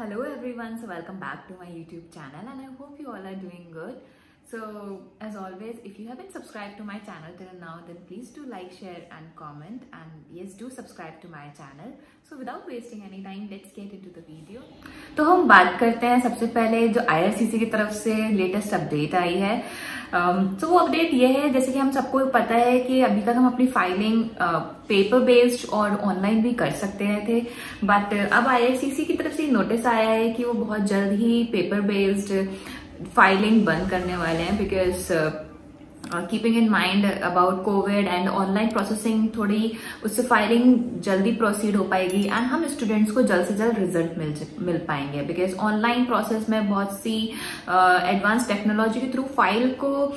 Hello everyone, so welcome back to my YouTube channel and I hope you all are doing good. So as always, if you haven't subscribed to my channel till now, then please do like, share and comment, and yes, do subscribe to my channel. So without wasting any time, let's get into the video. तो हम बात करते हैं सबसे पहले जो IRCC की तरफ से लेटेस्ट अपडेट आई है। तो वो अपडेट ये है, जैसे कि हम सबको पता है कि अभी तक हम अपनी फाइलिंग पेपर बेस्ड और ऑनलाइन भी कर सकते रहे थे, बट अब IRCC की तरफ से नोटिस आया है कि वो बहुत जल्द ही पेपर बेस्ड फाइलिंग बंद करने वाले हैं, because keeping in mind about Covid and online processing, थोड़ी उससे फाइलिंग जल्दी प्रोसीड हो पाएगी एंड हम स्टूडेंट्स को जल्द से जल्द रिजल्ट मिल पाएंगे, बिकॉज ऑनलाइन प्रोसेस में बहुत सी एडवांस टेक्नोलॉजी के थ्रू फाइल को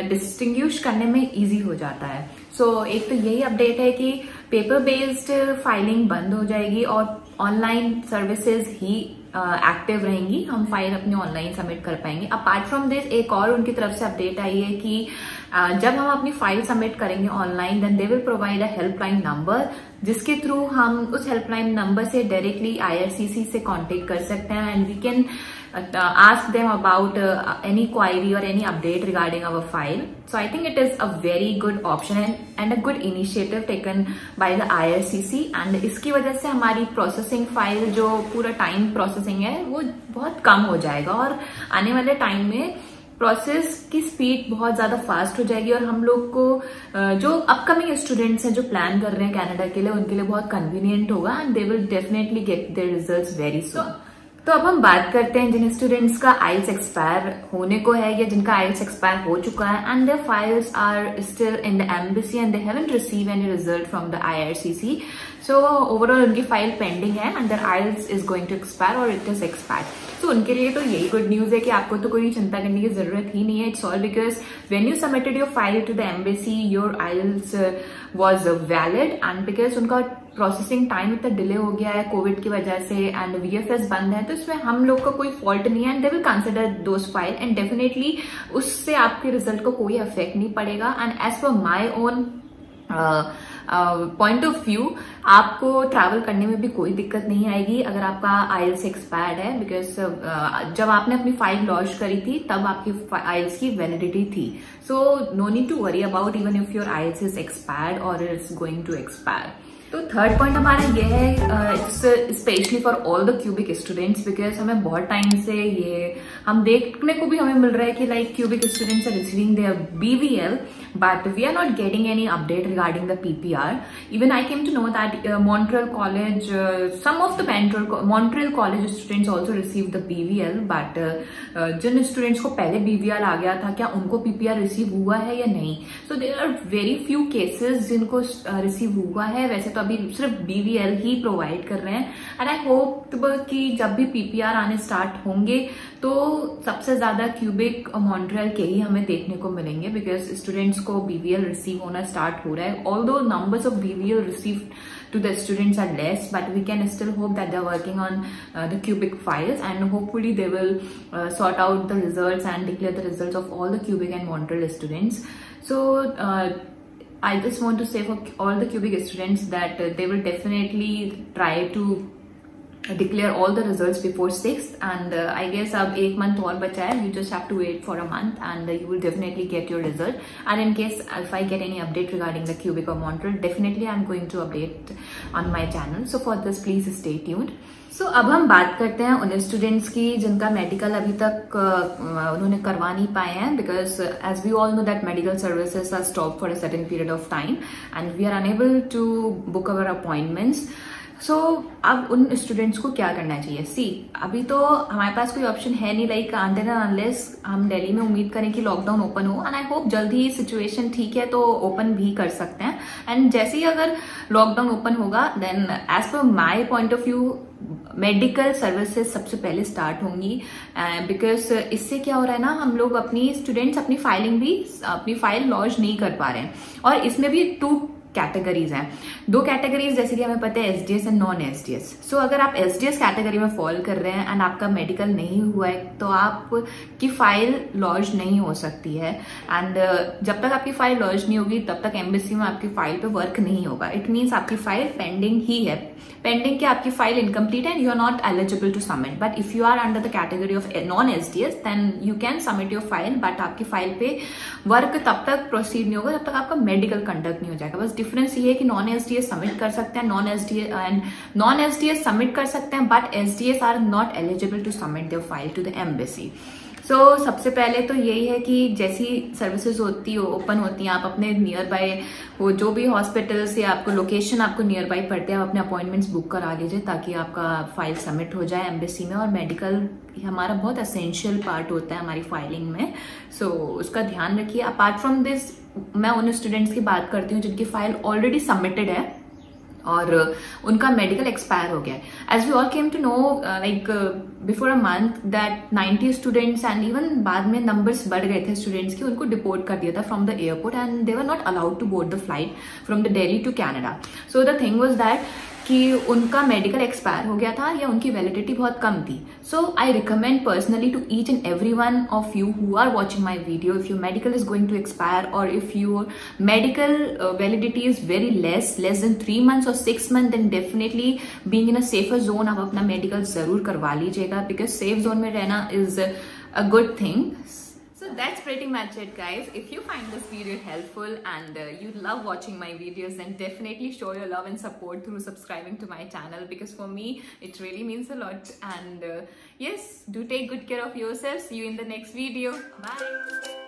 डिस्टिंग्विश करने में इजी हो जाता है। सो एक तो यही अपडेट है कि पेपर बेस्ड फाइलिंग बंद हो जाएगी और ऑनलाइन सर्विसेज ही एक्टिव रहेंगी, हम फाइल अपनी ऑनलाइन सबमिट कर पाएंगे। अपार्ट फ्रॉम दिस एक और उनकी तरफ से अपडेट आई है कि जब हम अपनी फाइल सबमिट करेंगे online, then they will provide a helpline number, जिसके थ्रू हम उस हेल्पलाइन नंबर से डायरेक्टली IRCC से कांटेक्ट कर सकते हैं and we can ask them about any query or any update regarding our file. So I think it is a very good option and a good initiative taken by the IRCC, and इसकी वजह से हमारी processing file जो पूरा time processing है वो बहुत कम हो जाएगा और आने वाले टाइम में प्रोसेस की स्पीड बहुत ज्यादा फास्ट हो जाएगी और हम लोग को जो अपकमिंग स्टूडेंट्स हैं जो प्लान कर रहे हैं कनाडा के लिए, उनके लिए बहुत कन्वीनियंट होगा and they will definitely get their results very soon. तो अब हम बात करते हैं जिन स्टूडेंट्स का आइल्स एक्सपायर होने को है या जिनका आइल्स एक्सपायर हो चुका है and their files are still in the embassy and they haven't receive any result from the IRCC। So overall उनकी फाइल पेंडिंग है and their IELTS is going to expire और इट इज एक्सपायर्ड। तो उनके लिए तो यही good news है कि आपको तो कोई चिंता करने की जरूरत ही नहीं है। It's all because when you submitted your file to the embassy your IELTS was valid and because उनका प्रोसेसिंग टाइम इतना डिले हो गया है कोविड की वजह से एंड VFS बंद है, तो इसमें हम लोग का कोई फॉल्ट नहीं है and they will consider those file and definitely उससे आपके रिजल्ट को कोई इफेक्ट नहीं पड़ेगा। And as per my own point of view, आपको ट्रैवल करने में भी कोई दिक्कत नहीं आएगी अगर आपका आइल्स एक्सपायर्ड है, बिकॉज जब आपने अपनी फाइल लॉन्च करी थी तब आपकी आइल्स की वैलिडिटी थी। So no need to worry about even if your IELTS is expired और इट्स गोइंग टू एक्सपायर। तो थर्ड पॉइंट हमारा ये है, it's specially for all the Quebec students, because हमें बहुत टाइम से ये हम देखने को भी हमें मिल रहा है कि like Quebec students are receiving their BVL but we are not getting any update regarding the PPR. Even I came to know that Montreal College, some of the Montreal College students also received the BVL, but जिन students को पहले BVL आ गया था क्या उनको PPR receive हुआ है या नहीं? So there are very few cases जिनको रिसीव हुआ है, वैसे तो अभी सिर्फ BVL ही प्रोवाइड कर रहे हैं एंड आई होप कि जब भी PPR आने स्टार्ट होंगे तो सबसे ज्यादा क्यूबिक मॉन्ट्रियल के ही हमें देखने को मिलेंगे, बिकॉज स्टूडेंट्स को BVL रिसीव होना स्टार्ट हो रहा है। Although numbers of BVL receive to the students are less, but we can still hope that they're working on the cubic files and hopefully they will sort out the results and declare the results of all the cubic and Montreal students. So I just want to say for all the cubic students that they will definitely try to declare all the results before 6th, and I guess अब 1 month और बचा है, you just have to wait for a month and you will definitely get your result. And in case if I get any update regarding the cubic or Montreal, definitely I'm going to update on my channel. So for this please stay tuned. So अब हम बात करते हैं उन students की जिनका medical अभी तक उन्होंने करवा नहीं पाए हैं, because as we all know that medical services are stop for a certain period of time and we are unable to book our appointments. So अब उन स्टूडेंट्स को क्या करना चाहिए? सी अभी तो हमारे पास कोई ऑप्शन है नहीं, लाइक अनटिल अनलेस हम दिल्ली में उम्मीद करें कि लॉकडाउन ओपन हो, एंड आई होप जल्दी ही सिचुएशन ठीक है तो ओपन भी कर सकते हैं। एंड जैसे ही अगर लॉकडाउन ओपन होगा then as per my point of view medical services सबसे पहले स्टार्ट होंगी, बिकॉज इससे क्या हो रहा है ना, हम लोग अपनी स्टूडेंट्स अपनी फाइलिंग भी अपनी फाइल लॉन्च नहीं कर पा रहे हैं और इसमें भी कैटेगरीज हैं। 2 कैटेगरीज जैसे कि हमें पता है, एसडीएस एंड नॉन एसडीएस। सो अगर आप एसडीएस कैटेगरी में फॉल कर रहे हैं एंड आपका मेडिकल नहीं हुआ है तो आपकी फाइल लॉन्च नहीं हो सकती है। एंड जब तक आपकी फाइल लॉन्च नहीं होगी तब तक एम्बेसी में आपकी फाइल पे वर्क नहीं होगा। इट मीन्स आपकी फाइल पेंडिंग ही है, पेंडिंग कि आपकी फाइल इनकम्प्लीट है and you are not eligible to submit. But if you are under the category of non SDS then you can submit your file, but आपकी file पे work तब तक proceed नहीं होगा जब तक आपका मेडिकल कंडक्ट नहीं हो जाएगा। बस डिफरेंस ये है कि नॉन एसडीएस सबमिट कर सकते हैं, नॉन एसडीएस सबमिट कर सकते हैं, but SDS are not eligible to submit their file to the embassy. So सबसे पहले तो यही है कि जैसी सर्विसेज होती है ओपन होती हैं, आप अपने नियर बाय वो जो भी हॉस्पिटल्स या आपको लोकेशन आपको नियर बाय पड़ते हैं, आप अपने अपॉइंटमेंट्स बुक करा लीजिए ताकि आपका फाइल सबमिट हो जाए एम्बेसी में। और मेडिकल हमारा बहुत एसेंशियल पार्ट होता है हमारी फाइलिंग में, सो उसका ध्यान रखिए। अपार्ट फ्रॉम दिस मैं उन स्टूडेंट्स की बात करती हूँ जिनकी फाइल ऑलरेडी सबमिटेड है और उनका मेडिकल एक्सपायर हो गया है। As we all came to know like before a month that 90 students and even बाद में नंबर्स बढ़ गए थे स्टूडेंट्स की, उनको डिपोर्ट कर दिया था from the airport and they were not allowed to board the flight from the Delhi to Canada. So the thing was that कि उनका मेडिकल एक्सपायर हो गया था या उनकी वैलिडिटी बहुत कम थी। So I recommend personally to each and every one of you who are watching my video, if your medical is going to expire और if your medical validity is very less than 3 months और 6 months, then definitely being in a safer zone आप अपना medical जरूर करवा लीजिएगा, because safe zone में रहना is a good thing. So that's pretty much it, guys. If you find this video helpful and you love watching my videos, then definitely show your love and support through subscribing to my channel, because for me it really means a lot. And yes, do take good care of yourself. See you in the next video. Bye.